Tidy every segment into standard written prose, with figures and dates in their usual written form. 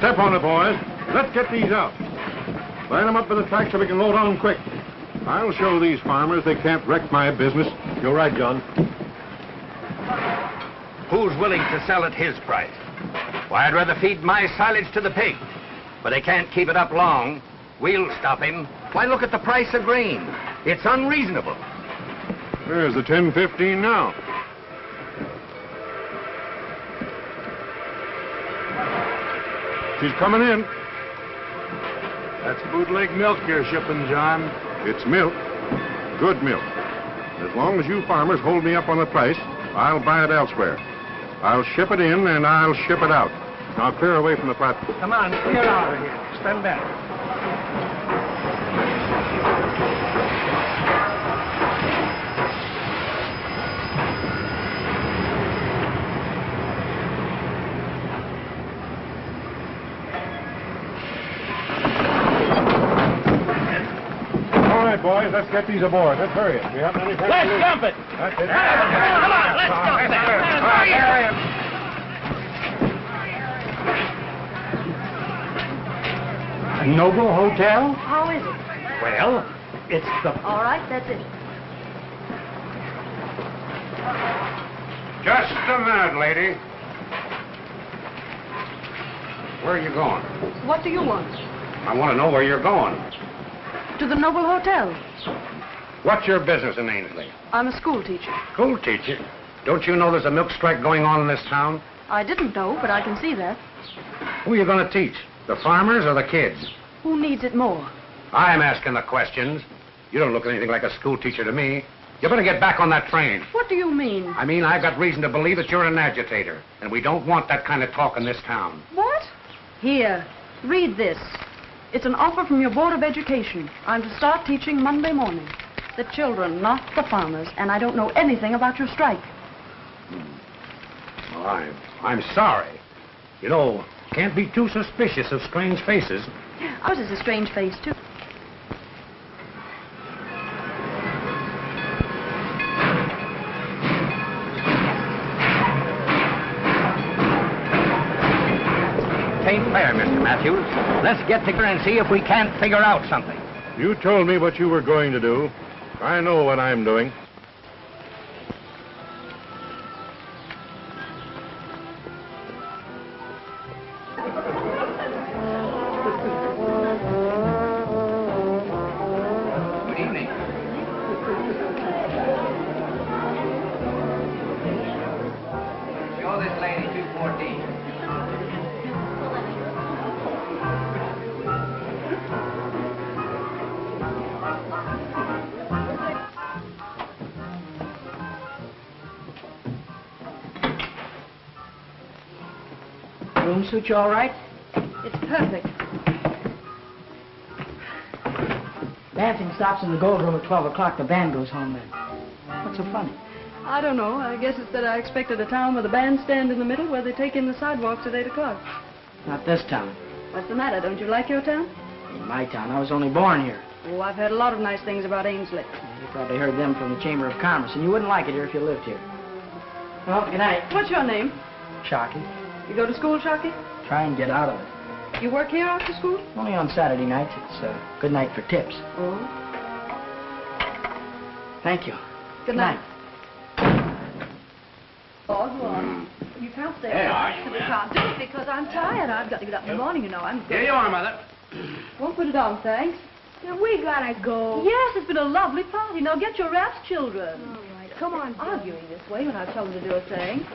Step on it, boys. Let's get these out. Line them up by the track so we can load on them quick. I'll show these farmers they can't wreck my business. You're right, John. Who's willing to sell at his price? Why, I'd rather feed my silage to the pig. But they can't keep it up long. We'll stop him. Why, look at the price of grain. It's unreasonable. There's the 10.15 now. She's coming in. That's bootleg milk you're shipping, John. It's milk. Good milk. As long as you farmers hold me up on the price, I'll buy it elsewhere. I'll ship it in and I'll ship it out. Now clear away from the platform. Come on, clear out of here. Stand back. All right, boys, let's get these aboard. Let's hurry it. We haven't any time Let's to lose. dump it. That's it. Come on, let's dump it. Hurry. A Noble Hotel? How is it? Well, it's the... All right, that's it. Just a minute, lady. Where are you going? What do you want? I want to know where you're going. To the Noble Hotel. What's your business in Ainsley? I'm a school teacher. School teacher? Don't you know there's a milk strike going on in this town? I didn't know, but I can see that. Who are you going to teach? The farmers or the kids? Who needs it more? I'm asking the questions. You don't look anything like a school teacher to me. You better get back on that train. What do you mean? I mean, I've got reason to believe that you're an agitator, and we don't want that kind of talk in this town. What? Here, read this. It's an offer from your Board of Education. I'm to start teaching Monday morning. The children, not the farmers, and I don't know anything about your strike. Well, I'm sorry. You know, can't be too suspicious of strange faces. Ours is a strange face, too. Ain't fair, Mr. Matthews. Let's get together and see if we can't figure out something. You told me what you were going to do. I know what I'm doing. Good evening. Show this lady 214. Room suit you all right? It's perfect. Dancing stops in the gold room at 12 o'clock. The band goes home then. What's so funny? I don't know. I guess it's that I expected a town with a bandstand in the middle where they take in the sidewalks at 8 o'clock. Not this town. What's the matter? Don't you like your town? In my town. I was only born here. Oh, I've heard a lot of nice things about Ainsley. You probably heard them from the Chamber of Commerce, and you wouldn't like it here if you lived here. Well, good night. What's your name? Shocky. You go to school, Shocky? Try and get out of it. You work here after school? Only on Saturday nights. It's a good night for tips. Oh. Thank you. Good night. Oh, go on. You can't stay. There are you, I man. can't do it because I'm tired. I've got to get up in the morning, you know. Here you are, Mother. Won't put it on, thanks. Now, we gotta go. Yes, it's been a lovely party. Now get your wraps, children. All right, come on, Joe. Arguing this way when I tell them to do a thing.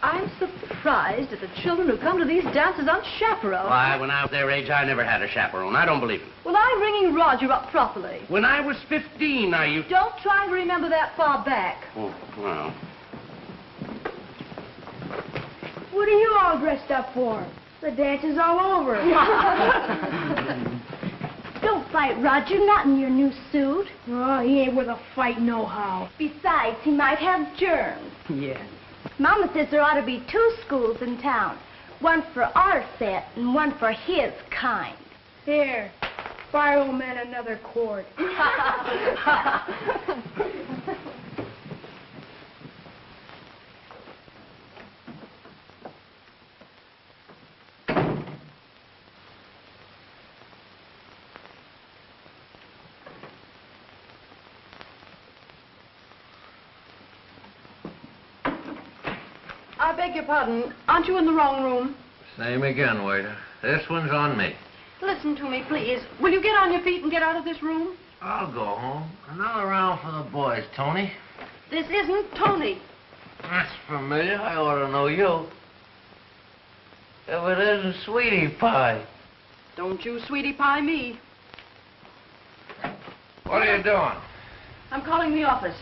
I'm surprised at the children who come to these dances unchaperoned. Why, when I was their age, I never had a chaperone. I don't believe it. Well, I'm bringing Roger up properly. When I was 15, I used... Don't try to remember that far back. Oh, well. What are you all dressed up for? The dance is all over. Don't fight, Roger. Not in your new suit. Oh, he ain't worth a fight no-how. Besides, he might have germs. Yeah. Mama says there ought to be 2 schools in town. One for our set and one for his kind. Here, buy old man another quart. beg your pardon. Aren't you in the wrong room? Same again, waiter. This one's on me. Listen to me, please. Will you get on your feet and get out of this room? I'll go home. Another round for the boys, Tony. This isn't Tony. That's familiar. I ought to know you. If it isn't Sweetie Pie. Don't you sweetie pie me. What are you doing? I'm calling the office.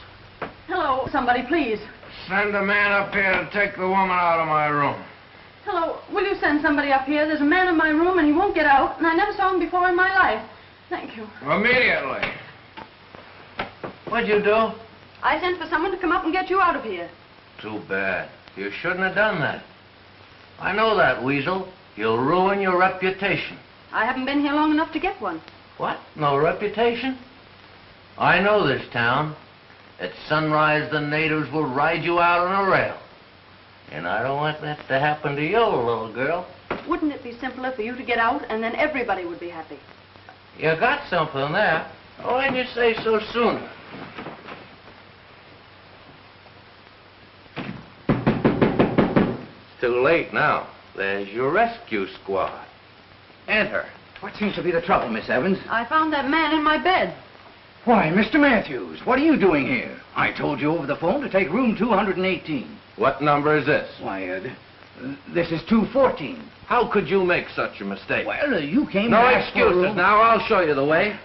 Hello, somebody, please. Send a man up here to take the woman out of my room. Hello, will you send somebody up here? There's a man in my room and he won't get out, and I never saw him before in my life. Thank you. Immediately. What'd you do? I sent for someone to come up and get you out of here. Too bad. You shouldn't have done that. I know that, Weasel. You'll ruin your reputation. I haven't been here long enough to get one. What? No reputation? I know this town. At sunrise, the natives will ride you out on a rail. And I don't want that to happen to you, little girl. Wouldn't it be simpler for you to get out, and then everybody would be happy? You got something there. Why didn't you say so sooner? It's too late now. There's your rescue squad. Enter. What seems to be the trouble, Miss Evans? I found that man in my bed. Why, Mr. Matthews, what are you doing here? I told you over the phone to take room 218. What number is this? Why, this is 214. How could you make such a mistake? Well, you came No to ask for a excuses. room. Now I'll show you the way.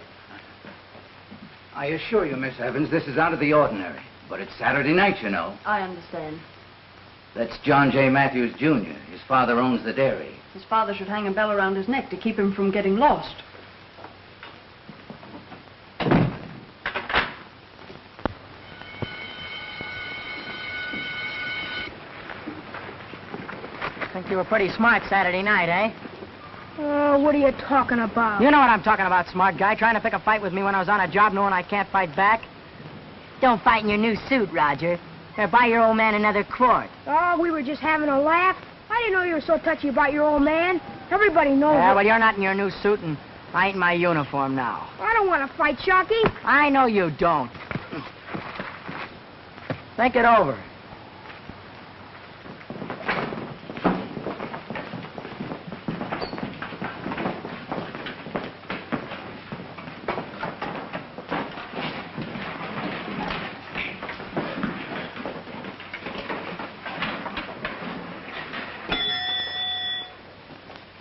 I assure you, Miss Evans, this is out of the ordinary. But it's Saturday night, you know. I understand. That's John J. Matthews, Jr. His father owns the dairy. His father should hang a bell around his neck to keep him from getting lost. Think you were pretty smart Saturday night, eh? What are you talking about? You know what I'm talking about, smart guy. Trying to pick a fight with me when I was on a job knowing I can't fight back. Don't fight in your new suit, Roger. Or buy your old man another quart. Oh, we were just having a laugh. I didn't know you were so touchy about your old man. Everybody knows Yeah, it. well, you're not in your new suit, and I ain't in my uniform now. I don't want to fight, Sharky. I know you don't. Think it over.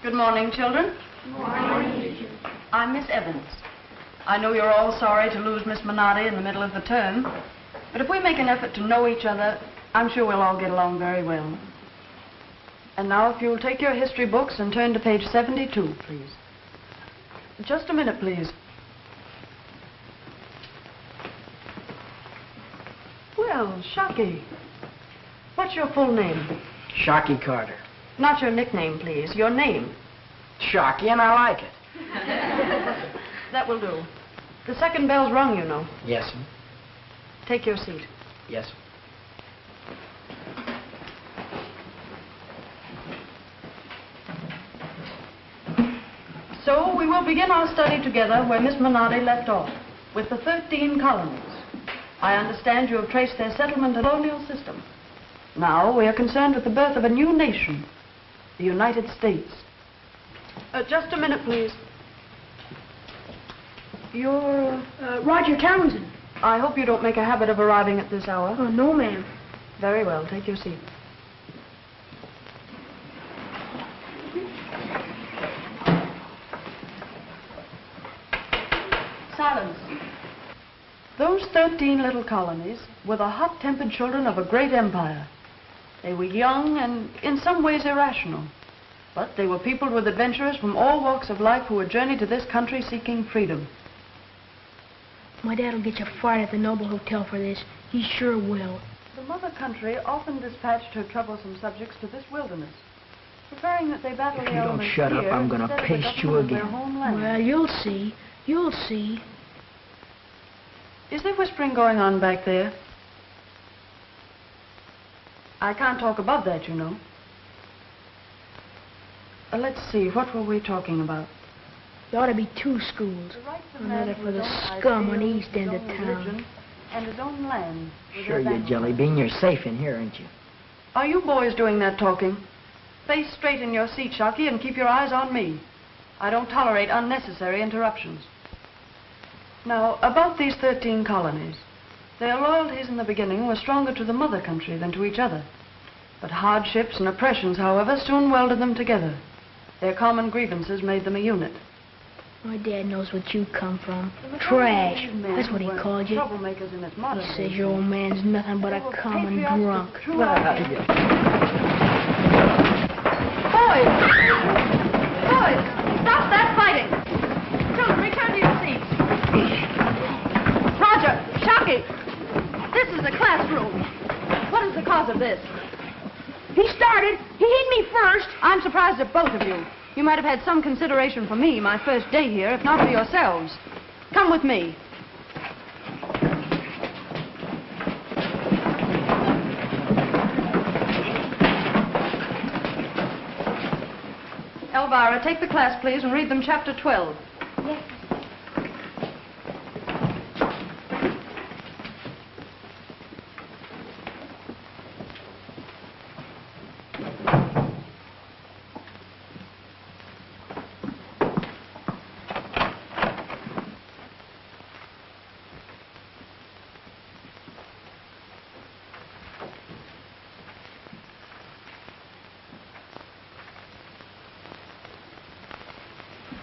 Good morning, children. Good morning. I'm Miss Evans. I know you're all sorry to lose Miss Minotti in the middle of the term, but if we make an effort to know each other, I'm sure we'll all get along very well. And now, if you'll take your history books and turn to page 72, please. Just a minute, please. Well, Sharky, what's your full name? Sharky Carter. Not your nickname, please. Your name. Sharky, and I like it. That will do. The second bell's rung, you know. Yes, sir. Take your seat. Yes, sir. So we will begin our study together where Miss Minotti left off, with the 13 colonies. I understand you have traced their settlement and colonial system. Now we are concerned with the birth of a new nation, the United States. Just a minute, please. You're... Roger Townsend. I hope you don't make a habit of arriving at this hour. Oh, no, ma'am. Very well. Take your seat. Silence. Those 13 little colonies were the hot-tempered children of a great empire. They were young and in some ways irrational, but they were peopled with adventurers from all walks of life who had journeyed to this country seeking freedom. My dad will get you fired at the Noble Hotel for this. He sure will. The mother country often dispatched her troublesome subjects to this wilderness, preferring that they battle the If you don't elements shut up, here I'm gonna instead of the paste you government of their again. homeland. Well, you'll see. You'll see. Is there whispering going on back there? I can't talk above that, you know. Let's see, what were we talking about? There ought to be 2 schools. The rights of Another man for to the his own scum on the ideals, east end his of own town. religion, and his own land. with Sure, their you bank jelly laws. bean. You're safe in here, ain't you? Are you boys doing that talking? Face straight in your seat, Shockey, and keep your eyes on me. I don't tolerate unnecessary interruptions. Now, about these 13 colonies. Their loyalties in the beginning were stronger to the mother country than to each other. But hardships and oppressions, however, soon welded them together. Their common grievances made them a unit. My dad knows what you come from. Trash. That's what he called you. Troublemakers in its modern He says your old man's nothing but a common drunk. Boys! Boys! Stop that fighting! Children, return to your seats. Roger! Shockey! This is the classroom. What is the cause of this? He started. He hit me first. I'm surprised at both of you. You might have had some consideration for me my first day here, if not for yourselves. Come with me. Elvira, take the class, please, and read them chapter 12. Yes.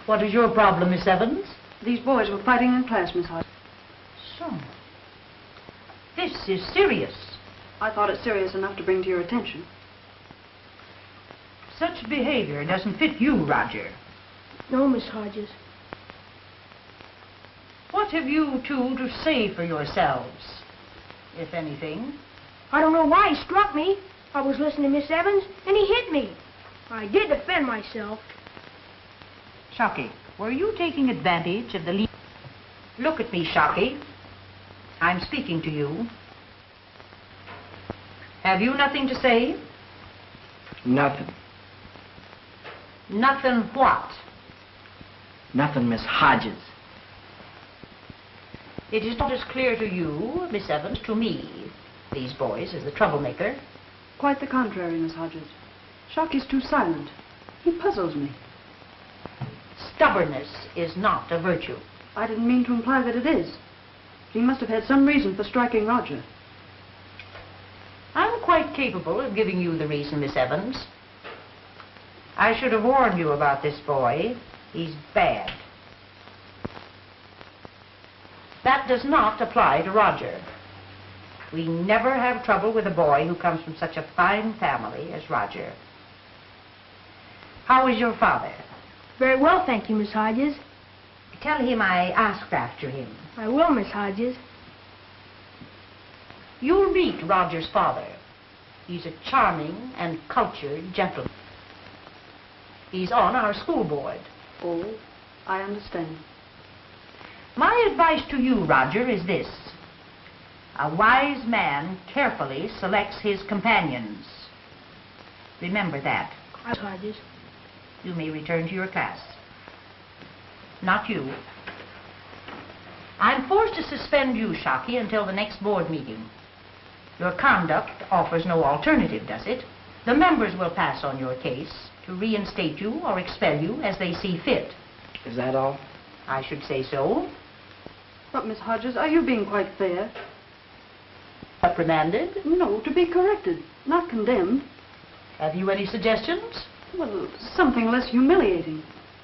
What is your problem, Miss Evans? These boys were fighting in class, Miss Hodge. So, this is serious. I thought it serious enough to bring to your attention. Such behavior doesn't fit you, Roger. No, Miss Hodges. What have you two to say for yourselves, if anything? I don't know why he struck me. I was listening to Miss Evans, and he hit me. I did defend myself. Shockey, were you taking advantage of the lead? Look at me, Shockey. I'm speaking to you. Have you nothing to say? Nothing. Nothing what? Nothing, Miss Hodges. It is not as clear to you, Miss Evans, to me, these boys, as the troublemaker. Quite the contrary, Miss Hodges. Shockey's too silent. He puzzles me. Stubbornness is not a virtue. I didn't mean to imply that it is. He must have had some reason for striking Roger. I'm quite capable of giving you the reason, Miss Evans. I should have warned you about this boy. He's bad. That does not apply to Roger. We never have trouble with a boy who comes from such a fine family as Roger. How is your father? Very well, thank you, Miss Hodges. Tell him I asked after him. I will, Miss Hodges. You'll meet Roger's father. He's a charming and cultured gentleman. He's on our school board. Oh, I understand. My advice to you, Roger, is this. A wise man carefully selects his companions. Remember that. Miss Hodges. You may return to your class. Not you. I'm forced to suspend you, Shockey, until the next board meeting. Your conduct offers no alternative, does it? The members will pass on your case to reinstate you or expel you as they see fit. Is that all? I should say so. But, Miss Hodges, are you being quite fair? Reprimanded? No, to be corrected, not condemned. Have you any suggestions? Well, something less humiliating.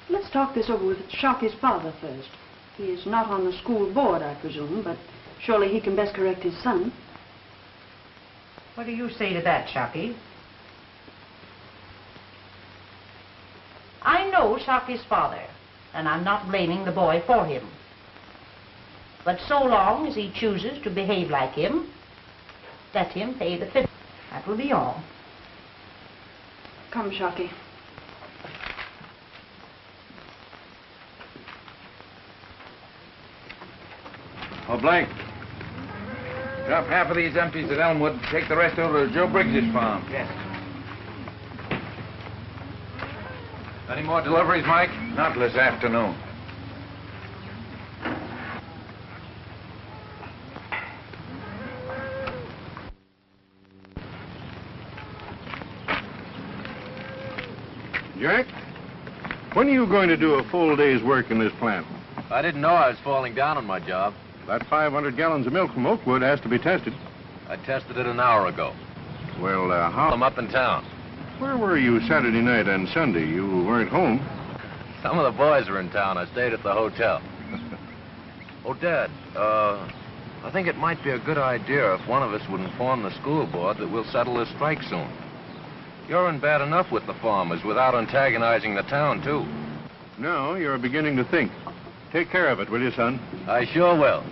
Let's talk this over with Shockey's father first. He is not on the school board, I presume, but surely he can best correct his son. What do you say to that, Shockey? I know Shockey's father, and I'm not blaming the boy for him. But so long as he chooses to behave like him, let him pay the fine. That will be all. Come, Shockey. Oh, Blank. Drop half of these empties at Elmwood. Take the rest over to Joe Briggs's farm. Yes. Any more deliveries, Mike? Not this afternoon. Jack, when are you going to do a full day's work in this plant? I didn't know I was falling down on my job. That 500 gallons of milk from Oakwood has to be tested. I tested it an hour ago. Well, how... I'm up in town. Where were you Saturday night and Sunday? You weren't home. Some of the boys were in town. I stayed at the hotel. Oh, Dad, I think it might be a good idea if one of us would inform the school board that we'll settle this strike soon. You're in bad enough with the farmers without antagonizing the town, too. Now you're beginning to think. Take care of it, will you, son? I sure will.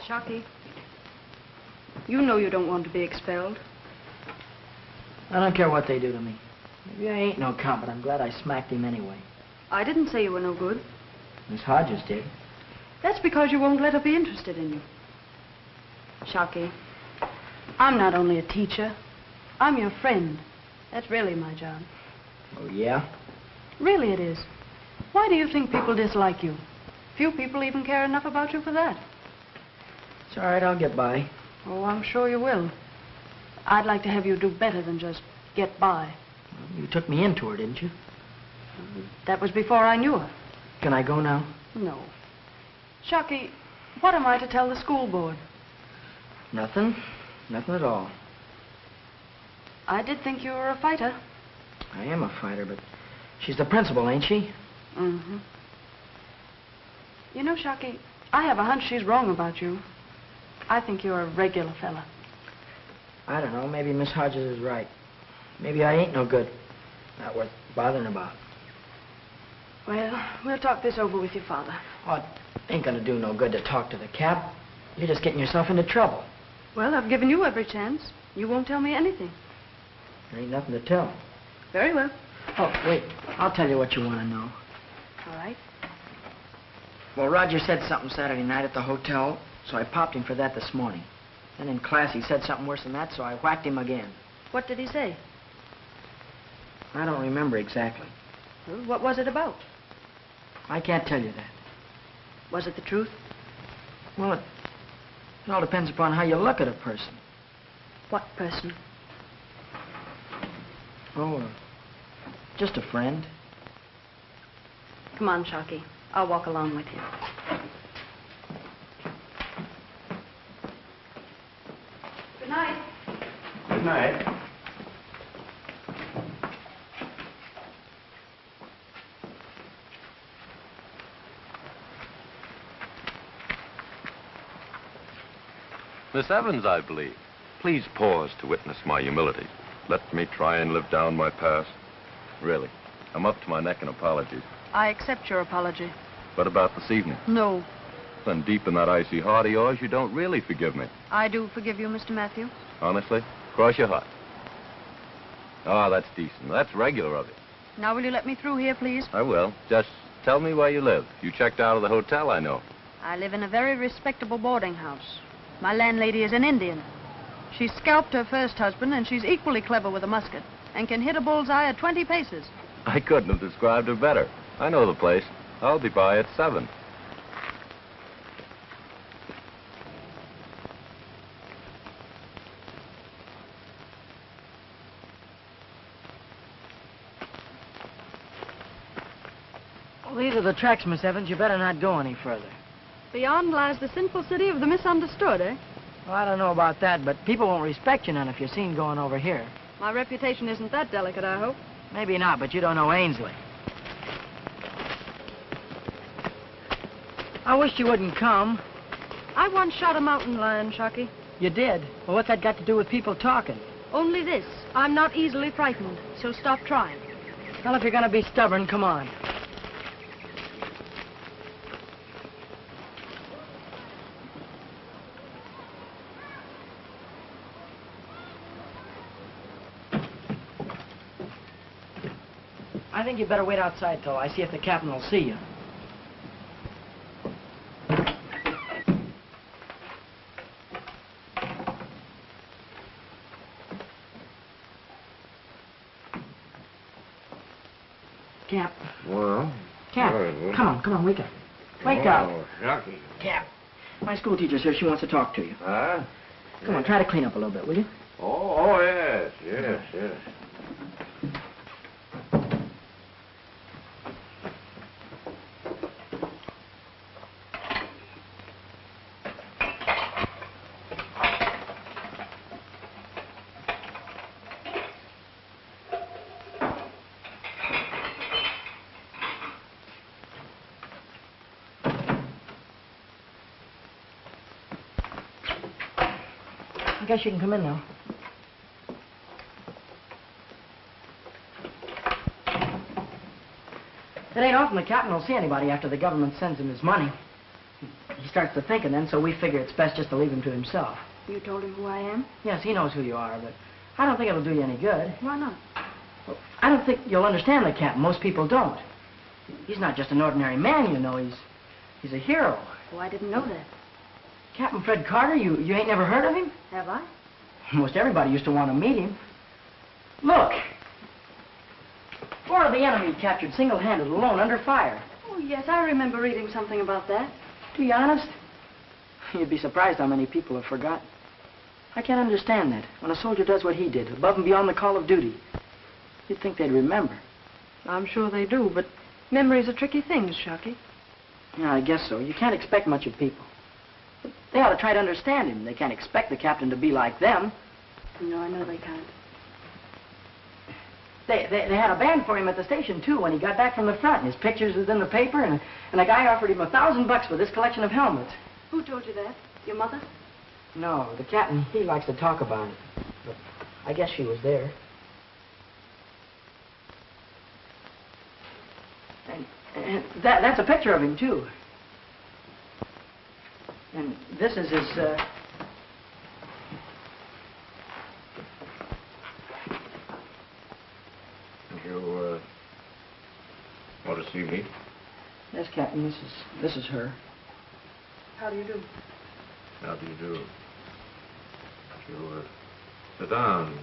Shocky, you know you don't want to be expelled. I don't care what they do to me. Maybe I ain't no count, but I'm glad I smacked him anyway. I didn't say you were no good. Miss Hodges did. That's because you won't let her be interested in you. Shocky, I'm not only a teacher. I'm your friend. That's really my job. Oh, yeah? Really it is. Why do you think people dislike you? Few people even care enough about you for that. It's all right, I'll get by. Oh, I'm sure you will. I'd like to have you do better than just get by. Well, you took me into her, didn't you? That was before I knew her. Can I go now? No. Shocky, what am I to tell the school board? Nothing. Nothing at all. I did think you were a fighter. I am a fighter, but she's the principal, ain't she? Mm-hmm. You know, Shocky, I have a hunch she's wrong about you. I think you're a regular fella. I don't know. Maybe Miss Hodges is right. Maybe I ain't no good. Not worth bothering about. Well, we'll talk this over with your father. Oh, it ain't gonna do no good to talk to the cap. You're just getting yourself into trouble. Well, I've given you every chance. You won't tell me anything. There ain't nothing to tell. Very well. Oh, wait. I'll tell you what you want to know. All right. Well, Roger said something Saturday night at the hotel, so I popped him for that this morning. Then in class he said something worse than that, so I whacked him again. What did he say? I don't remember exactly. Well, what was it about? I can't tell you that. Was it the truth? Well, it all depends upon how you look at a person. What person? Oh, just a friend. Come on, Shocky. I'll walk along with you. Good night. Good night. Miss Evans, I believe. Please pause to witness my humility. Let me try and live down my past. Really, I'm up to my neck in apologies. I accept your apology. What about this evening? No. Then deep in that icy heart of yours, you don't really forgive me. I do forgive you, Mr. Matthew. Honestly? Cross your heart. Ah, that's decent. That's regular of you. Now, will you let me through here, please? I will. Just tell me where you live. You checked out of the hotel, I know. I live in a very respectable boarding house. My landlady is an Indian. She scalped her first husband, and she's equally clever with a musket and can hit a bullseye at 20 paces. I couldn't have described her better. I know the place. I'll be by at 7. Well, these are the tracks, Miss Evans. You better not go any further. Beyond lies the sinful city of the misunderstood, eh? Well, I don't know about that, but people won't respect you none if you're seen going over here. My reputation isn't that delicate, I hope. Maybe not, but you don't know Ainsley. I wish you wouldn't come. I once shot a mountain lion, Shocky. You did? Well, what's that got to do with people talking? Only this. I'm not easily frightened, so stop trying. Well, if you're gonna be stubborn, come on. I think you better wait outside till I see if the captain will see you. Cap. Well? Cap, come on, wake up. Wake up. Shucky. Cap, my school teacher's here. She wants to talk to you. Huh? Come on, try to clean up a little bit, will you? Oh, yes. I guess you can come in now. It ain't often the captain will see anybody after the government sends him his money. He starts to thinking then, so we figure it's best just to leave him to himself. You told him who I am? Yes, he knows who you are, but I don't think it'll do you any good. Why not? Well, I don't think you'll understand the captain. Most people don't. He's not just an ordinary man, you know. He's a hero. Oh, I didn't know that. Captain Fred Carter, you ain't never heard of him? Have I? Most everybody used to want to meet him. Look. 4 of the enemy captured single-handed, alone, under fire. Oh, yes, I remember reading something about that. To be honest, you'd be surprised how many people have forgotten. I can't understand that. When a soldier does what he did, above and beyond the call of duty, you'd think they'd remember. I'm sure they do, but memory's a tricky thing, Shucky. Yeah, I guess so. You can't expect much of people. But they ought to try to understand him. They can't expect the captain to be like them. No, I know they can't. They had a band for him at the station, too, when he got back from the front. His pictures was in the paper, and a guy offered him $1,000 for this collection of helmets. Who told you that? Your mother? No, the captain, he likes to talk about it. But I guess she was there. And that's a picture of him, too. And this is his, You, want to see me? Yes, Captain, this is her. How do you do? How do you do? You, sit down.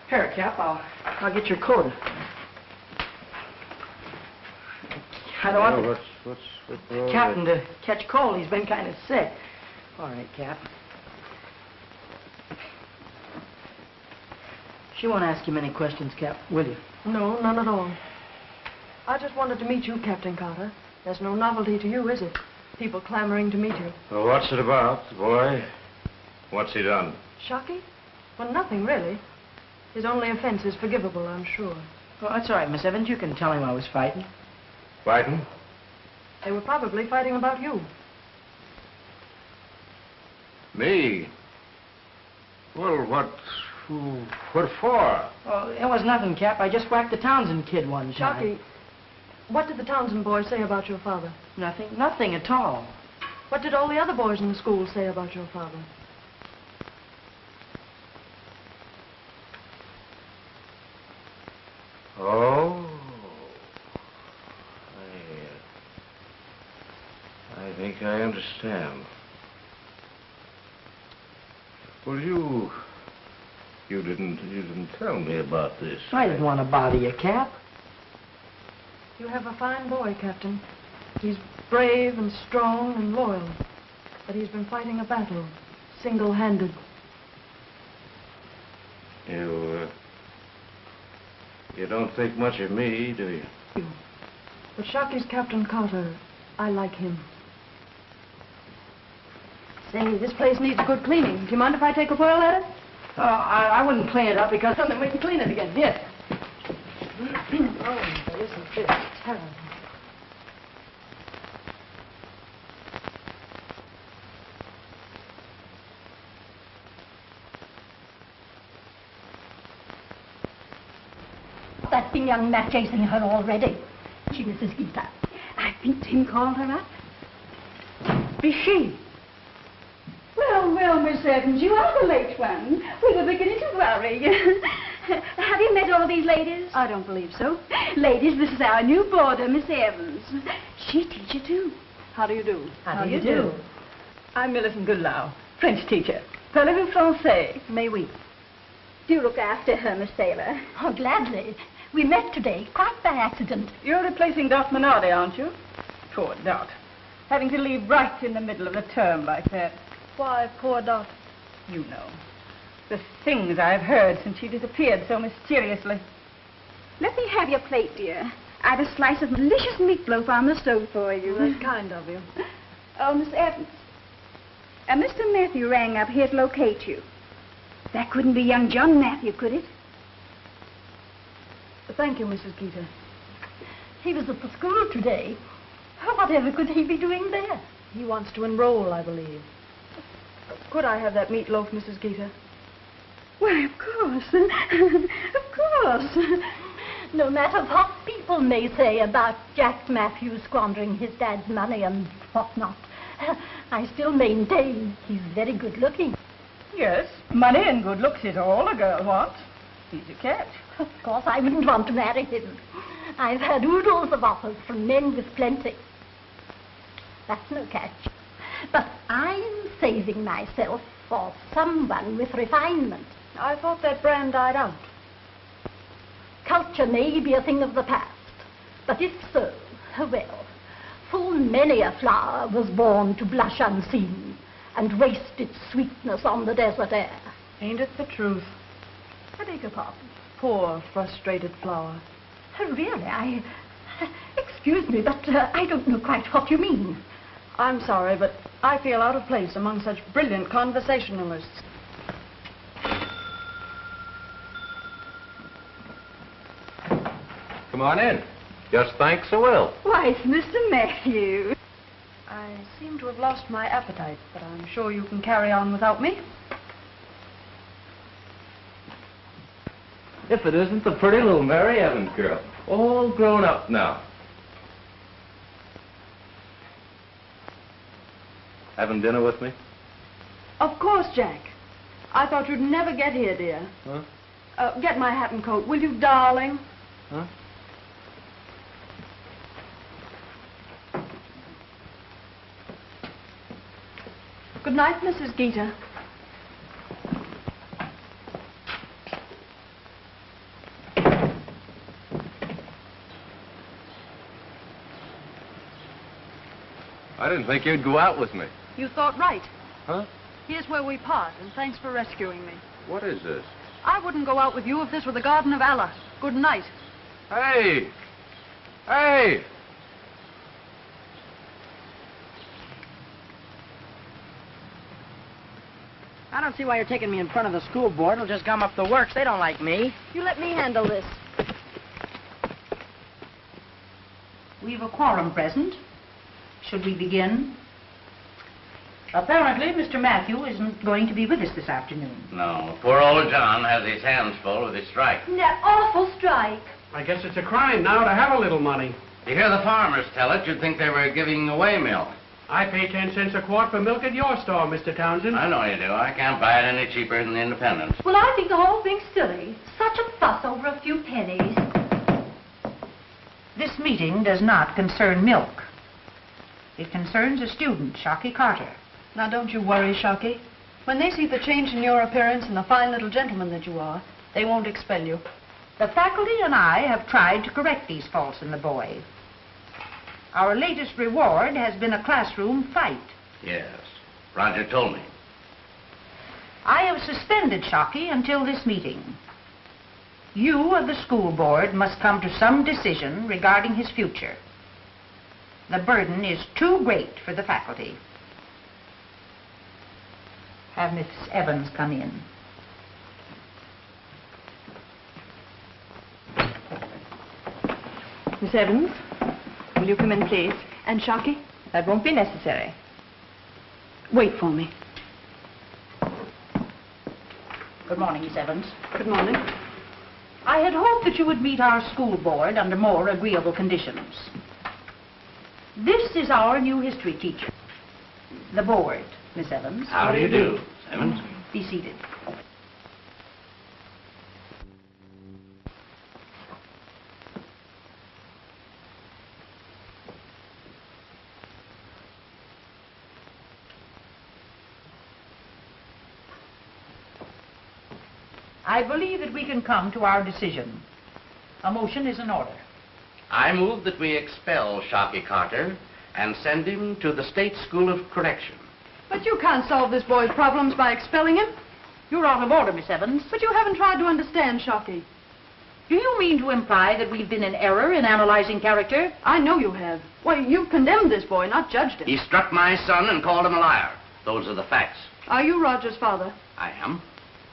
Here, Cap, I'll get your coat. I don't want what's wrong? Captain to catch cold. He's been kind of sick. All right, Cap. She won't ask you many questions, Cap, will you? No, none at all. I just wanted to meet you, Captain Carter. There's no novelty to you, is it? People clamoring to meet you. Well, what's it about, boy? What's he done? Shucky? Well, nothing, really. His only offense is forgivable, I'm sure. Well, that's all right, Miss Evans. You can tell him I was fighting. Fighting? They were probably fighting about you. Me? Well, what for? Oh, it was nothing, Cap. I just whacked the Townsend kid one time. Shucky, what did the Townsend boys say about your father? Nothing at all. What did all the other boys in the school say about your father? Oh. I think I understand. Well, you didn't tell me about this. I didn't want to bother you, Cap. You have a fine boy, Captain. He's brave and strong and loyal. But he's been fighting a battle, single-handed. You don't think much of me, do you? But Shocky's Captain Carter. I like him. Say, this place needs a good cleaning. Do you mind if I take a whirl at it? I wouldn't clean it up because then we can clean it again. Yes. Oh, but isn't this terrible? That thing young Matt chasing her already. She, Mrs. Gita. I think Tim called her up. Be she? Well, Miss Evans, you are the late one. We were beginning to worry. Have you met all these ladies? I don't believe so. Ladies, this is our new boarder, Miss Evans. She teacher, too. How do you do? How do you do? I'm Millicent Goodlow, French teacher. Parlez-vous français? May we? Do look after her, Miss Taylor. Oh, gladly. We met today, quite by accident. You're replacing Dot Minardi, aren't you? Poor Dot. Having to leave right in the middle of the term like that. Why, poor Dot. You know. The things I've heard since she disappeared so mysteriously. Let me have your plate, dear. I've a slice of delicious meatloaf on the stove for you. That's kind of you. Oh, Miss Evans. Mr. Matthew rang up here to locate you. That couldn't be young John Matthew, could it? Thank you, Mrs. Geeter. He was at the school today. Whatever could he be doing there? He wants to enroll, I believe. Could I have that meatloaf, Mrs. Geeter? Why, of course. Of course. No matter what people may say about Jack Matthews squandering his dad's money and whatnot, I still maintain he's very good looking. Yes, money and good looks is all a girl wants. He's a catch. Of course, I wouldn't want to marry him. I've had oodles of offers from men with plenty. That's no catch. But I'm saving myself for someone with refinement. I thought that brand died out. Culture may be a thing of the past, but if so, well, full many a flower was born to blush unseen and waste its sweetness on the desert air. Ain't it the truth? I beg your pardon. Poor, frustrated flower. Really, excuse me, but I don't know quite what you mean. I'm sorry, but I feel out of place among such brilliant conversationalists. Come on in. Just thanks a will. Why, it's Mr. Matthew. I seem to have lost my appetite, but I'm sure you can carry on without me. If it isn't the pretty little Mary Evans girl, all grown up now. Having dinner with me? Of course, Jack. I thought you'd never get here, dear. Huh? Get my hat and coat, will you, darling? Huh? Good night, Mrs. Geeter. I didn't think you'd go out with me. You thought right. Huh? Here's where we part, and thanks for rescuing me. What is this? I wouldn't go out with you if this were the Garden of Allah. Good night. Hey! Hey! I don't see why you're taking me in front of the school board. It'll just gum up the works. They don't like me. You let me handle this. We've a quorum present. Should we begin? Apparently, Mr. Matthew isn't going to be with us this afternoon. No, poor old John has his hands full with his strike. That awful strike. I guess it's a crime now to have a little money. You hear the farmers tell it, you'd think they were giving away milk. I pay 10 cents a quart for milk at your store, Mr. Townsend. I know you do. I can't buy it any cheaper than the Independence. Well, I think the whole thing's silly. Such a fuss over a few pennies. This meeting does not concern milk. It concerns a student, Shocky Carter. Now, don't you worry, Shocky. When they see the change in your appearance and the fine little gentleman that you are, they won't expel you. The faculty and I have tried to correct these faults in the boy. Our latest reward has been a classroom fight. Yes, Roger told me. I have suspended Shocky until this meeting. You of the school board must come to some decision regarding his future. The burden is too great for the faculty. Have Miss Evans come in. Miss Evans, will you come in, please? And Shocky? That won't be necessary. Wait for me. Good morning, Miss Evans. Good morning. I had hoped that you would meet our school board under more agreeable conditions. This is our new history teacher. The board, Miss Evans. How do you do, Evans? Be seated. I believe that we can come to our decision. A motion is in order. I move that we expel Shocky Carter and send him to the State School of Correction. But you can't solve this boy's problems by expelling him. You're out of order, Miss Evans. But you haven't tried to understand Shocky. Do you mean to imply that we've been in error in analyzing character? I know you have. Why, you've condemned this boy, not judged him. He struck my son and called him a liar. Those are the facts. Are you Roger's father? I am.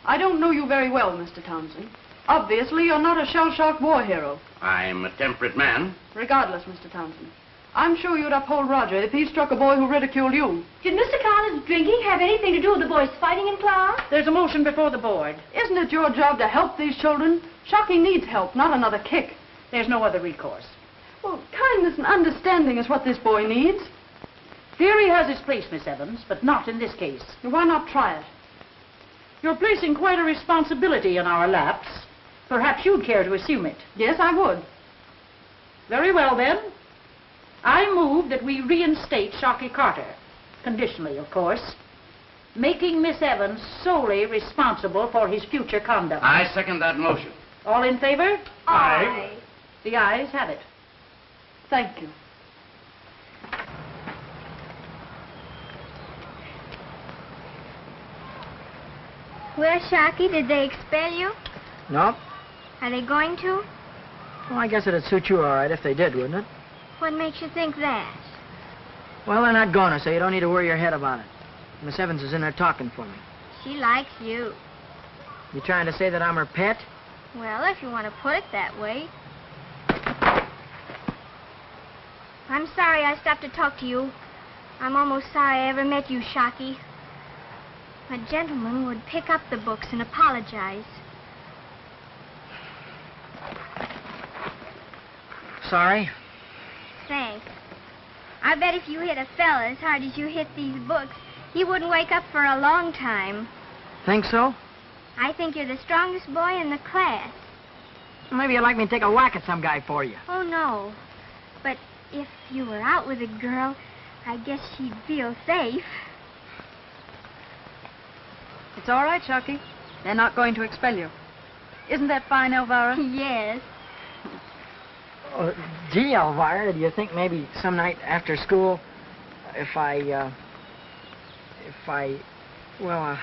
I don't know you very well, Mr. Thompson. Obviously, you're not a shell-shocked war hero. I'm a temperate man. Regardless, Mr. Thompson, I'm sure you'd uphold Roger if he struck a boy who ridiculed you. Did Mr. Carter's drinking have anything to do with the boys fighting in class? There's a motion before the board. Isn't it your job to help these children? Shocky needs help, not another kick. There's no other recourse. Well, kindness and understanding is what this boy needs. Theory has its place, Miss Evans, but not in this case. Why not try it? You're placing quite a responsibility in our laps. Perhaps you'd care to assume it. Yes, I would. Very well, then. I move that we reinstate Shocky Carter, conditionally, of course, making Miss Evans solely responsible for his future conduct. I second that motion. All in favor? Aye. The ayes have it. Thank you. Well, Shocky, did they expel you? Nope. Are they going to? Well, I guess it'd suit you all right if they did, wouldn't it? What makes you think that? Well, they're not gonna, so you don't need to worry your head about it. Miss Evans is in there talking for me. She likes you. You trying to say that I'm her pet? Well, if you want to put it that way. I'm sorry I stopped to talk to you. I'm almost sorry I ever met you, Shocky. A gentleman would pick up the books and apologize. Sorry. Thanks. I bet if you hit a fella as hard as you hit these books, he wouldn't wake up for a long time. Think so? I think you're the strongest boy in the class. Maybe you'd like me to take a whack at some guy for you. Oh, no. But if you were out with a girl, I guess she'd feel safe. It's all right, Shocky. They're not going to expel you. Isn't that fine, Elvira? Yes. Oh, gee, Elvira, do you think maybe some night after school, well,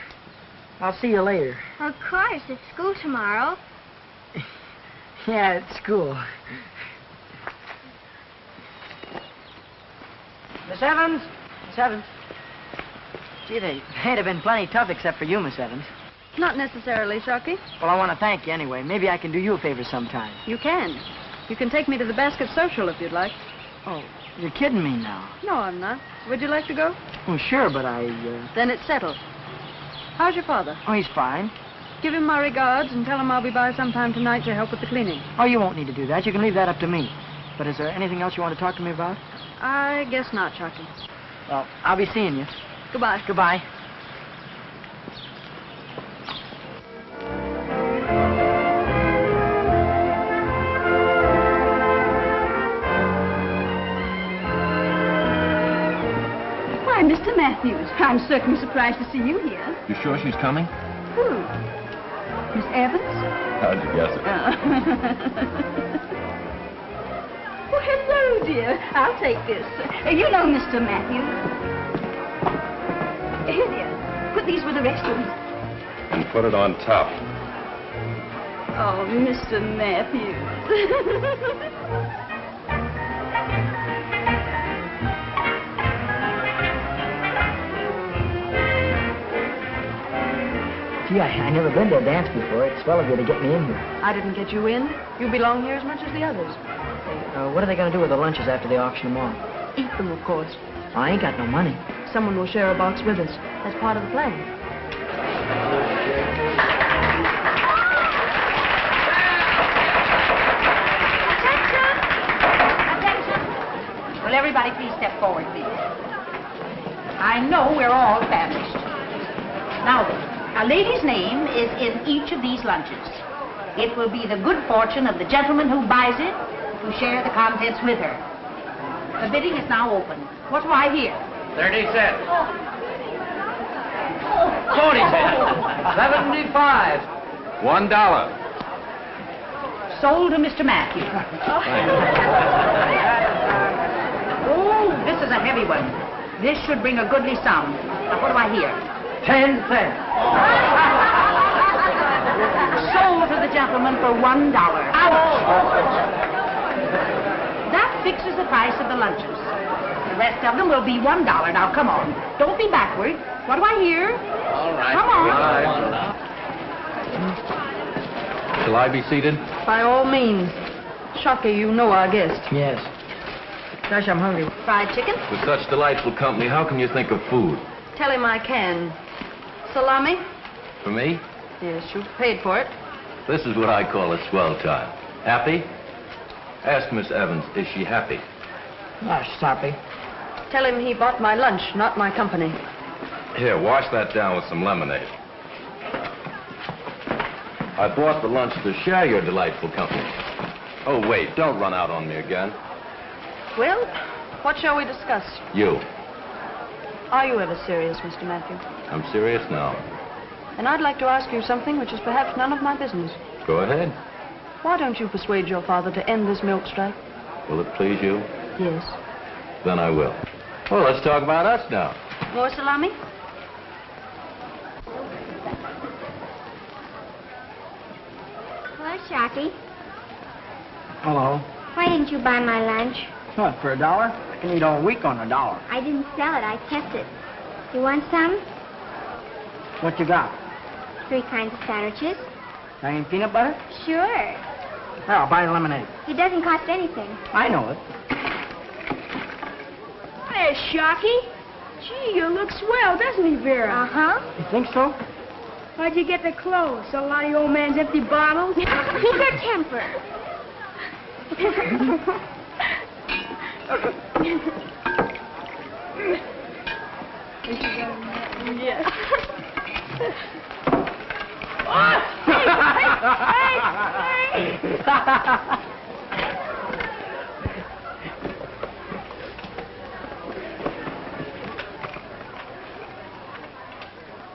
I'll see you later. Of course, it's school tomorrow. Yeah, it's school. Miss Evans? Miss Evans? Gee, they'd have been plenty tough except for you, Miss Evans. Not necessarily, Shocky. Well, I want to thank you anyway. Maybe I can do you a favor sometime. You can. You can take me to the basket social if you'd like. Oh, you're kidding me now. No, I'm not. Would you like to go? Well, sure, but Then it's settled. How's your father? Oh, he's fine. Give him my regards and tell him I'll be by sometime tonight to help with the cleaning. Oh, you won't need to do that. You can leave that up to me. But is there anything else you want to talk to me about? I guess not, Shocky. Well, I'll be seeing you. Goodbye. Goodbye. Why, Mr. Matthews, I'm certainly surprised to see you here. You sure she's coming? Who? Miss Evans? How'd you guess it? Oh, hello, dear. I'll take this. You know Mr. Matthews. Here, dear. Put these with the rest of them. And put it on top. Oh, Mr. Matthews. Gee, I never been to a dance before. It's swell of you to get me in here. I didn't get you in. You belong here as much as the others. What are they going to do with the lunches after they auction them off? Eat them, of course. I ain't got no money. Someone will share a box with us. That's part of the plan. Attention! Will everybody please step forward, please? I know we're all famished. Now then, a lady's name is in each of these lunches. It will be the good fortune of the gentleman who buys it to share the contents with her. The bidding is now open. What do I hear? 30 cents. 40 cents. 75. $1. Sold to Mr. Matthew. Oh, this is a heavy one. This should bring a goodly sum. Now, what do I hear? 10 cents. Sold to the gentleman for $1. Ouch! That fixes the price of the lunches. The rest of them will be $1. Now, come on. Don't be backward. What do I hear? All right. Come on. Shall I be seated? By all means. Shocky, you know our guest. Yes. Gosh, I'm hungry. Fried chicken? With such delightful company, how can you think of food? Tell him I can. Salami? For me? Yes, you paid for it. This is what I call a swell time. Happy? Ask Miss Evans, is she happy? Gosh, Soppy. Tell him he bought my lunch, not my company. Here, wash that down with some lemonade. I bought the lunch to share your delightful company. Oh, wait, don't run out on me again. Well, what shall we discuss? You. Are you ever serious, Mr. Matthew? I'm serious now. And I'd like to ask you something which is perhaps none of my business. Go ahead. Why don't you persuade your father to end this milk strike? Will it please you? Yes. Then I will. Well, let's talk about us now. More salami? Hello, Shocky. Hello. Why didn't you buy my lunch? What, for $1? I can eat all week on $1. I didn't sell it. I kept it. You want some? What you got? 3 kinds of sandwiches. Italian peanut butter? Sure. Here, I'll buy the lemonade. It doesn't cost anything. I know it. Hey, Shocky. Gee, you look swell, doesn't he, Vera? Uh-huh. You think so? Where'd you get the clothes? A lot of your old man's empty bottles? Keep your temper. Yes.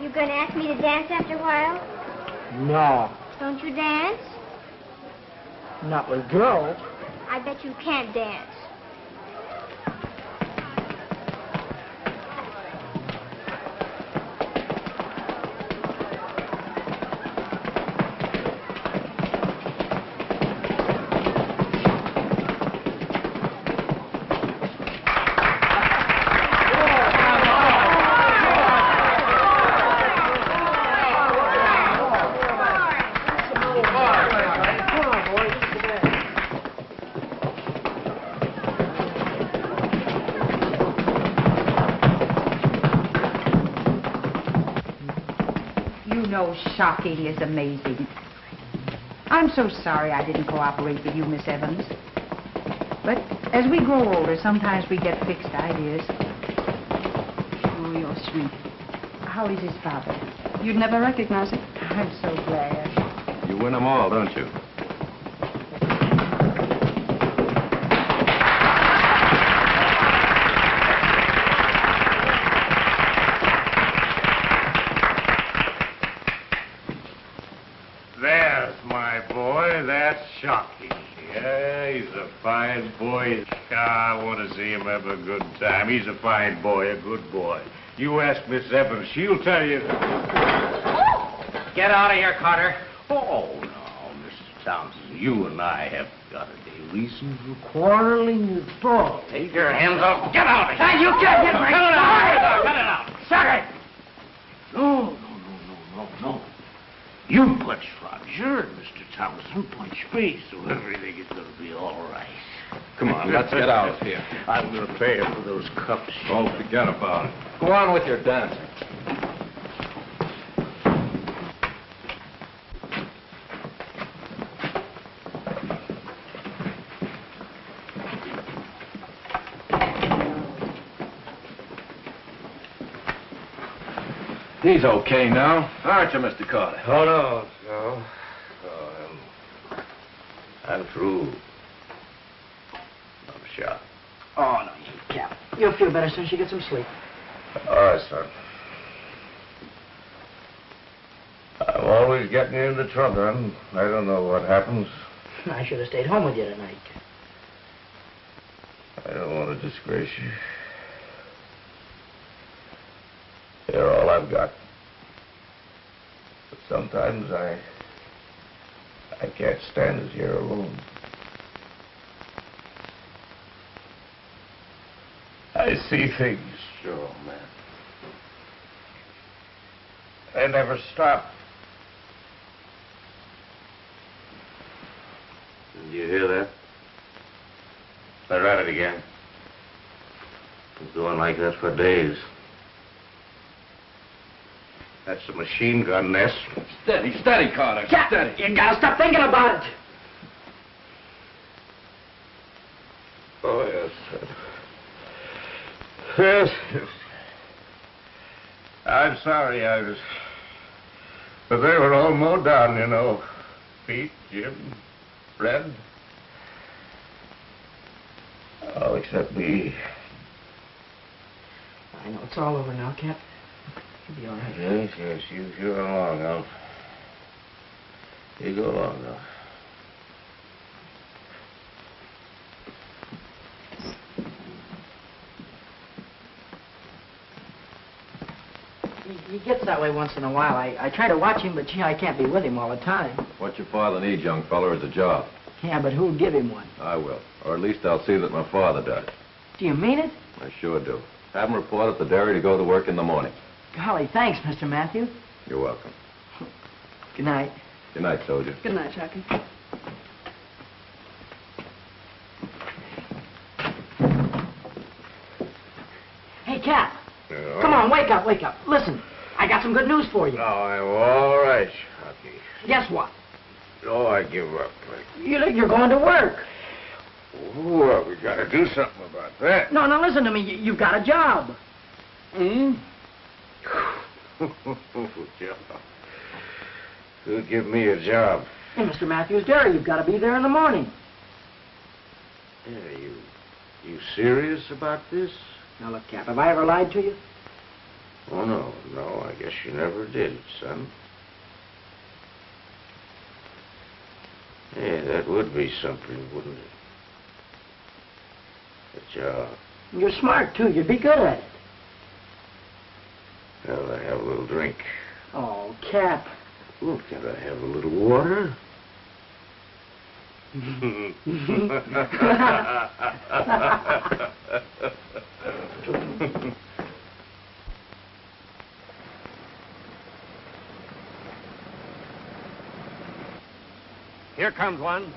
You gonna ask me to dance after a while? No, Don't you dance? not with girls. I bet you can't dance. Shocking is amazing. I'm so sorry I didn't cooperate with you, Miss Evans. But as we grow older, sometimes we get fixed ideas. Oh, you're sweet. How is his father? You'd never recognize him. I'm so glad. You win them all, don't you? There's my boy. That's Shocky. Yeah, he's a fine boy. I want to see him have a good time. He's a fine boy, a good boy. You ask Miss Evans, she'll tell you. Get out of here, Carter. Oh, no, Mr. Townsend, you and I have got a day reason for quarreling at all. Take your hands off. Get out of here. Hey, you can't get my... Cut it out. Cut it out. Shut it! No. You punch Roger, and Mr. Townsend punch me, so everything is going to be all right. Come on, let's get out of here. I'm going to pay him for those cups. Oh, forget about it. Go on with your dancing. He's okay now, aren't you, Mr. Carter? Oh, no. I'm through. I'm shot. Oh, no, you can't. You'll feel better as soon as you get some sleep. All right, son. I'm always always get me into trouble. I don't know what happens. I should have stayed home with you tonight. I don't want to disgrace you. You're all I've got. But sometimes I can't stand it here alone. I see things. Sure, man. They never stop. Did you hear that? They're at it again. Been going like that for days. That's a machine gun nest. Steady, steady, Carter. Cap, Steady. you gotta stop thinking about it. Oh, yes. Yes. I'm sorry, but they were all mowed down, you know. Pete, Jim, Fred. All except me. I know it's all over now, Cap. You'll be all right. Yes, yes, you go along, Alf. You go along, Alf. He gets that way once in a while. I try to watch him, but gee, I can't be with him all the time. What your father needs, young fella, is a job. Yeah, but who'll give him one? I will. Or at least I'll see that my father does. Do you mean it? I sure do. Have him report at the dairy to go to work in the morning. Golly, thanks, Mr. Matthew. You're welcome. Good night. Good night, soldier. Good night, Shocky. Hey, Cap. Yeah. Come on, wake up, wake up. Listen, I got some good news for you. Oh, I'm all right, Shocky. Guess what? Oh, I give up. You're going to work. Well, we gotta do something about that. No, now listen to me. You've got a job. Hmm? Job. Who'd give me a job? In Mr. Matthews' dairy. You've got to be there in the morning. Yeah, you serious about this? Now, look, Cap, have I ever lied to you? Oh, no, I guess you never did, son. Yeah, that would be something, wouldn't it? A job. You're smart, too. You'd be good at it. Well, I have a little drink. Oh, Cap. Well, can I have a little water? Here comes one.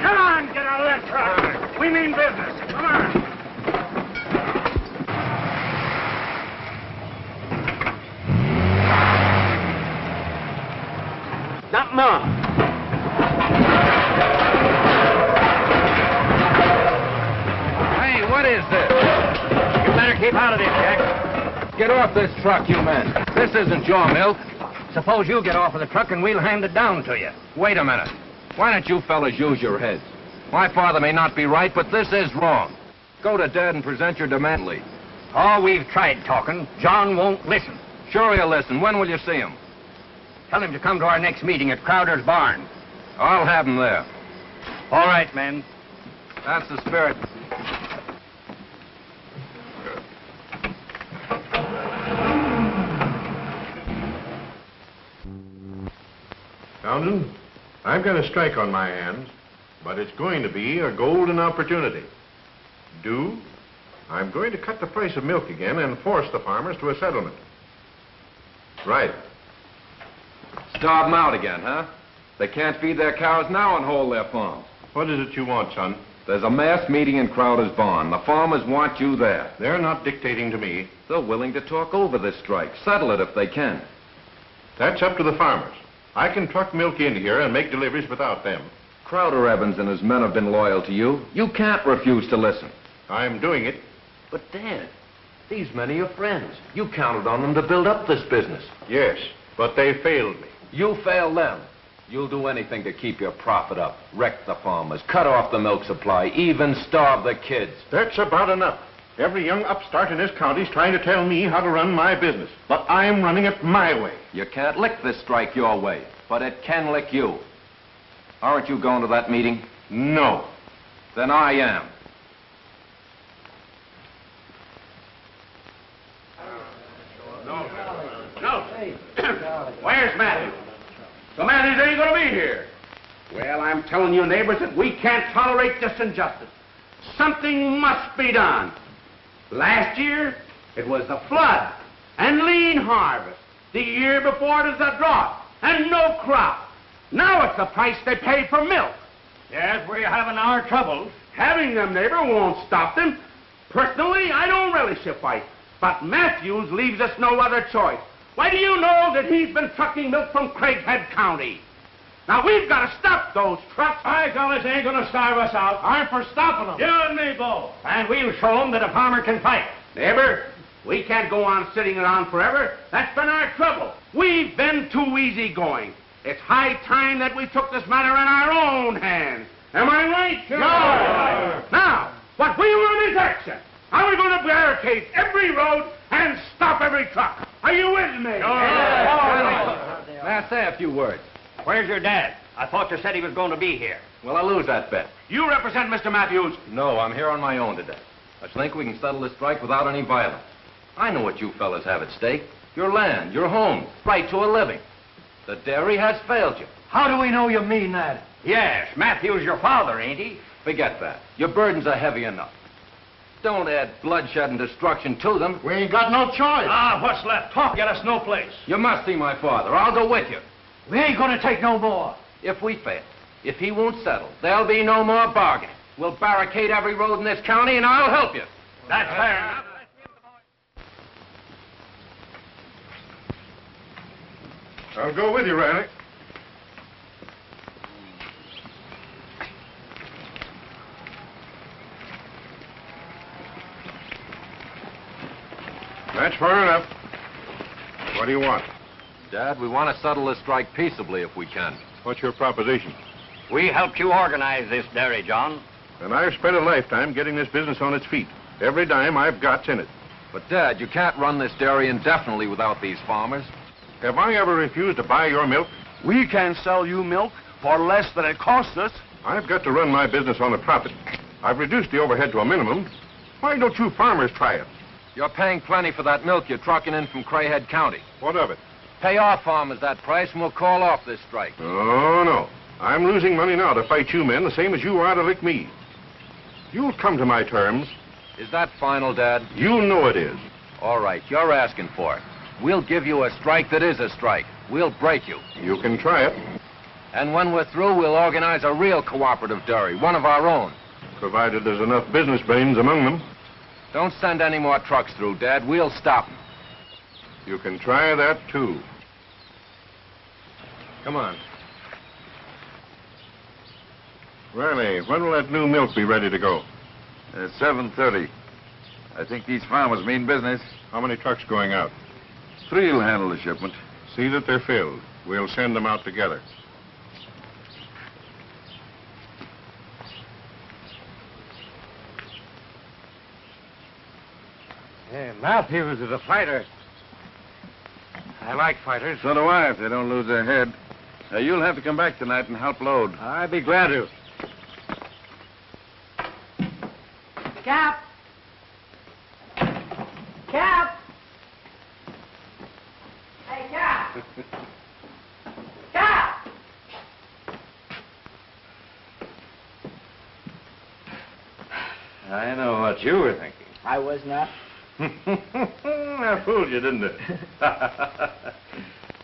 Come on, get out of that truck. We mean business. Come on. Not more. Hey, what is this? You better keep out of this, Jack. Get off this truck, you men. This isn't your milk. Suppose you get off of the truck and we'll hand it down to you. Wait a minute. Why don't you fellas use your heads? My father may not be right, but this is wrong. Go to Dad and present your demand leave. Oh, we've tried talking. John won't listen. Sure he'll listen. When will you see him? Tell him to come to our next meeting at Crowder's barn. I'll have him there. All right, men. That's the spirit. Townsend, I've got a strike on my hands, but it's going to be a golden opportunity. I'm going to cut the price of milk again and force the farmers to a settlement. Right. Starve them out again, huh? They can't feed their cows now and hold their farms. What is it you want, son? There's a mass meeting in Crowder's barn. The farmers want you there. They're not dictating to me. They're willing to talk over this strike. Settle it if they can. That's up to the farmers. I can truck milk in here and make deliveries without them. Crowder Evans and his men have been loyal to you. You can't refuse to listen. I'm doing it. But, Dad, these men are your friends. You counted on them to build up this business. Yes, but they failed me. You failed them. You'll do anything to keep your profit up, wreck the farmers, cut off the milk supply, even starve the kids. That's about enough. Every young upstart in this county's trying to tell me how to run my business. But I'm running it my way. You can't lick this strike your way, but it can lick you. Aren't you going to that meeting? No. Then I am. No. Where's Matthew? So Matthews ain't going to be here. Well, I'm telling you, neighbors, that we can't tolerate this injustice. Something must be done. Last year, it was the flood and lean harvest. The year before, it was a drought and no crop. Now it's the price they pay for milk. Yes, we're having our troubles. Having them, neighbor, won't stop them. Personally, I don't relish a fight. But Matthews leaves us no other choice. Why, do you know that he's been trucking milk from Craighead County? Now, we've got to stop those trucks. I fellas ain't going to starve us out. I'm for stopping them. You and me both. And we'll show them that a farmer can fight. Neighbor, we can't go on sitting around forever. That's been our trouble. We've been too easygoing. It's high time that we took this matter in our own hands. Am I right? Sure. Now, what we want is action. How are we going to barricade every road and stop every truck? Are you with me? May I say a few words? Where's your dad? I thought you said he was going to be here. Well, I lose that bet. You represent Mr. Matthews? No, I'm here on my own today. I think we can settle this strike without any violence. I know what you fellas have at stake. Your land, your home, right to a living. The dairy has failed you. How do we know you mean that? Yes, Matthew's your father, ain't he? Forget that. Your burdens are heavy enough. Don't add bloodshed and destruction to them. We ain't got no choice. Ah, what's left? Talk get us no place. You must see my father. I'll go with you. We ain't gonna take no more. If we fail, if he won't settle, there'll be no more bargaining. We'll barricade every road in this county, and I'll help you. That's fair enough. I'll go with you, Riley. That's far enough. What do you want? Dad, we want to settle this strike peaceably if we can. What's your proposition? We helped you organize this dairy, John. And I've spent a lifetime getting this business on its feet. Every dime I've got's in it. But, Dad, you can't run this dairy indefinitely without these farmers. Have I ever refused to buy your milk? We can sell you milk for less than it costs us. I've got to run my business on a profit. I've reduced the overhead to a minimum. Why don't you farmers try it? You're paying plenty for that milk you're trucking in from Craighead County. What of it? Pay our farmers that price and we'll call off this strike. Oh, no. I'm losing money now to fight you men the same as you are to lick me. You'll come to my terms. Is that final, Dad? You know it is. All right, you're asking for it. We'll give you a strike that is a strike. We'll break you. You can try it. And when we're through, we'll organize a real cooperative dairy, one of our own. Provided there's enough business brains among them. Don't send any more trucks through, Dad. We'll stop them. You can try that, too. Come on. Riley, when will that new milk be ready to go? 7:30. I think these farmers mean business. How many trucks going out? 3 will handle the shipment. See that they're filled. We'll send them out together. Hey, Matthews is a fighter. I like fighters. So do I, if they don't lose their head. You'll have to come back tonight and help load. I'd be glad to. Cap! Cap! Hey, Cap! Cap! I know what you were thinking. I was not. I fooled you, didn't it?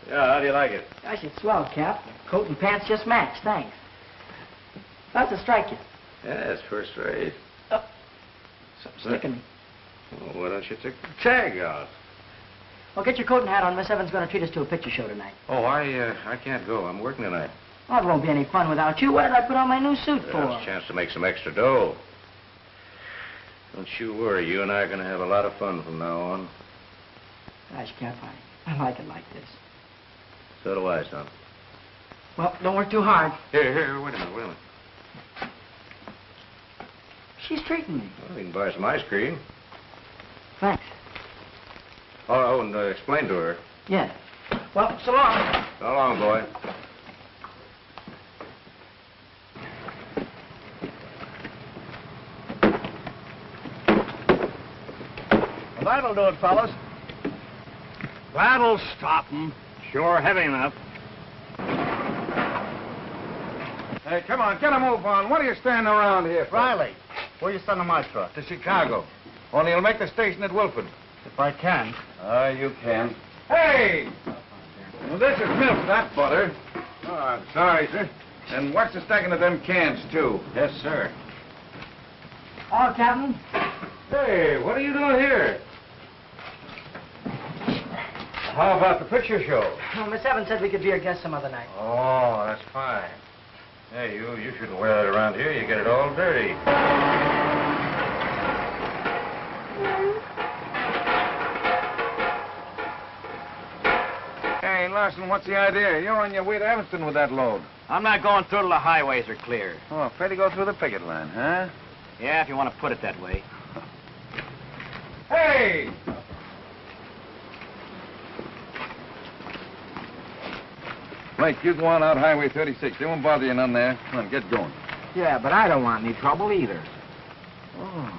Yeah, how do you like it? Gosh, it's swell, Cap. Coat and pants just match, thanks. How's it strike you? Yeah, it's first rate. Something sticking me. Well, why don't you take the tag off? Well, get your coat and hat on. Miss Evans is going to treat us to a picture show tonight. Oh, I can't go. I'm working tonight. Well, it won't be any fun without you. What did I put on my new suit for? It's a chance to make some extra dough. Don't you worry. You and I are going to have a lot of fun from now on. Gosh, Cap, I like it like this. So do I, son. Well, don't work too hard. Here, wait a minute. She's treating me. Well, you can buy some ice cream. Thanks. Oh, and explain to her. Yeah. Well, so long. So long, boy. Well, that'll do it, fellas. That'll stop 'em. Sure heavy enough. Hey, come on, get a move on. What are you standing around here for? Riley, where you sending my truck? To Chicago. Only you'll make the station at Wilford. If I can. You can. Hey! Well, this is milk, not butter. Oh, I'm sorry, sir. And watch the stacking of them cans, too. Yes, sir. Oh, Captain. Hey, what are you doing here? How about the picture show? Well, Miss Evans said we could be her guest some other night. Oh, that's fine. Hey, you shouldn't wear that around here. You get it all dirty. Hey, Larson, what's the idea? You're on your way to Evanston with that load. I'm not going through till the highways are clear. Oh, afraid to go through the picket line, huh? Yeah, if you want to put it that way. Hey! Blake, you go on out Highway 36. They won't bother you none there. Come on, get going. Yeah, but I don't want any trouble either. Oh.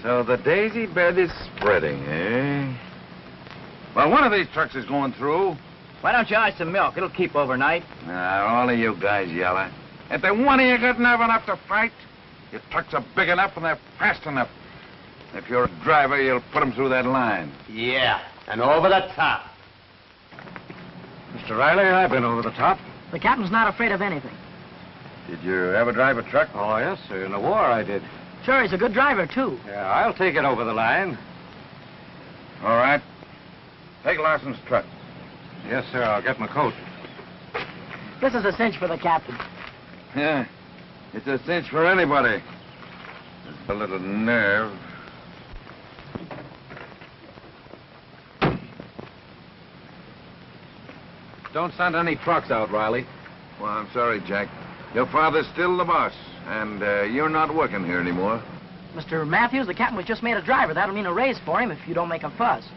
So the daisy bed is spreading, eh? Well, one of these trucks is going through. Why don't you ice some milk? It'll keep overnight. All of you guys yelling. If the one of you got nerve enough to fight, your trucks are big enough and they're fast enough. If you're a driver, you'll put them through that line. Yeah, and over the top. Mr. Riley, I've been over the top. The captain's not afraid of anything. Did you ever drive a truck? Oh, yes, sir. In the war, I did. Sure, he's a good driver, too. Yeah, I'll take it over the line. All right. Take Larson's truck. Yes, sir. I'll get my coat. This is a cinch for the captain. Yeah, it's a cinch for anybody. Just a little nerve. Don't send any trucks out, Riley. Well, I'm sorry, Jack. Your father's still the boss, and you're not working here anymore. Mr. Matthews, the captain was just made a driver. That'll mean a raise for him if you don't make a fuss.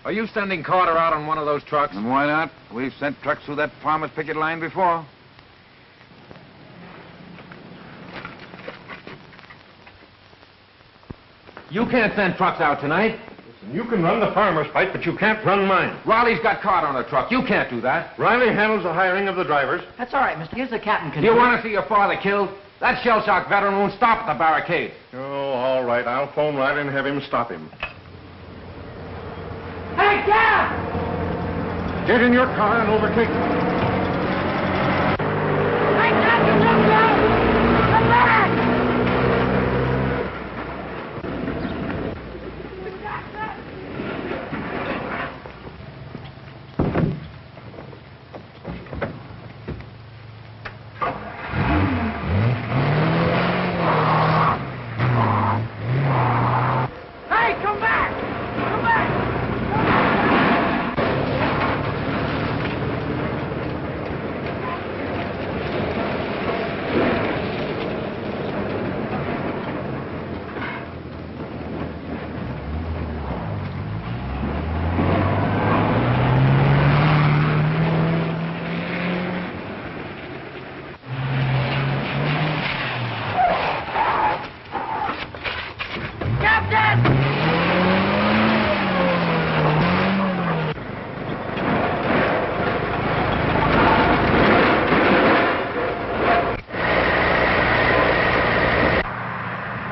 Are you sending Carter out on one of those trucks? And why not? We've sent trucks through that farmer's picket line before. You can't send trucks out tonight. Listen, you can run the farmer's fight, but you can't run mine. Riley's got Carter on a truck. You can't do that. Riley handles the hiring of the drivers. That's all right, mister. Here's the captain. Do you want to see your father killed? That shell-shock veteran won't stop at the barricade. Oh, all right. I'll phone Riley and have him stop him. Hey, Cap! Get in your car and overtake them. Hey, Captain, look out! Come back! Hey, come back! Come back!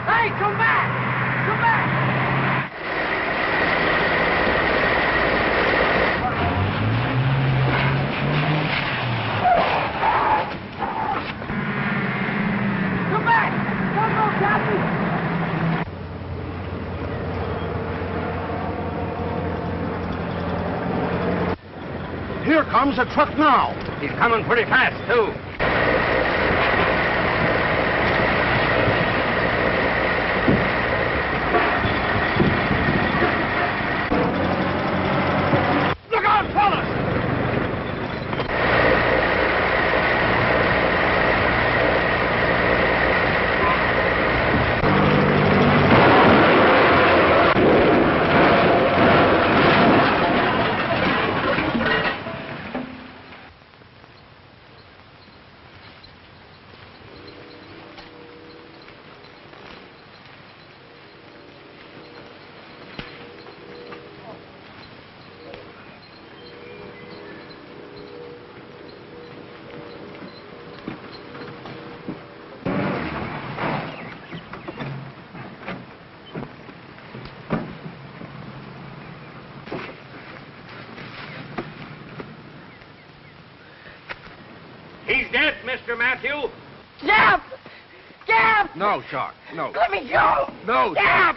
Hey, come back! Come back! Come back! Don't go, Captain! Here comes a truck now. He's coming pretty fast, too. Look out, fellas! He's dead, Mr. Matthew. Jeff! Jeff! No, Shark, no. Let me go! No, Jeff!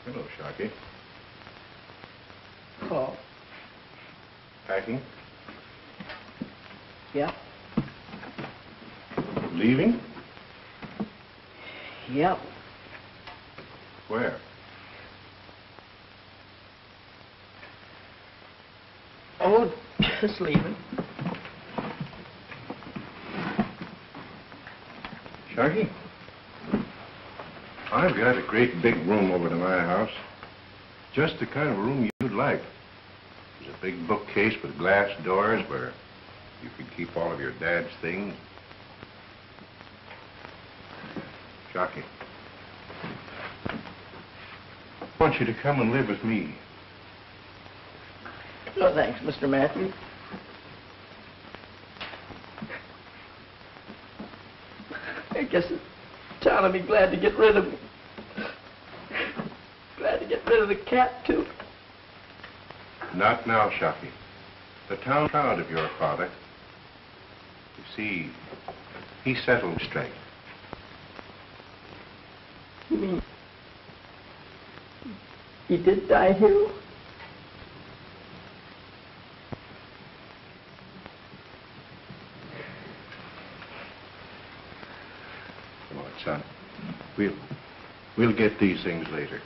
Hello, Sharky. Oh, Packing? yeah, Leaving? yeah. Where? Oh, just leaving. Sharky? I've got a great big room over to my house. Just the kind of room you'd like. There's a big bookcase with glass doors where you could keep all of your dad's things. Sharky, I want you to come and live with me. No thanks, Mr. Matthew. I guess the town will be glad to get rid of me. Glad to get rid of the cat, too. Not now, Sharky. The town's proud of your father. You see, he settled straight. You mean he did die here? Come on, son. We'll get these things later.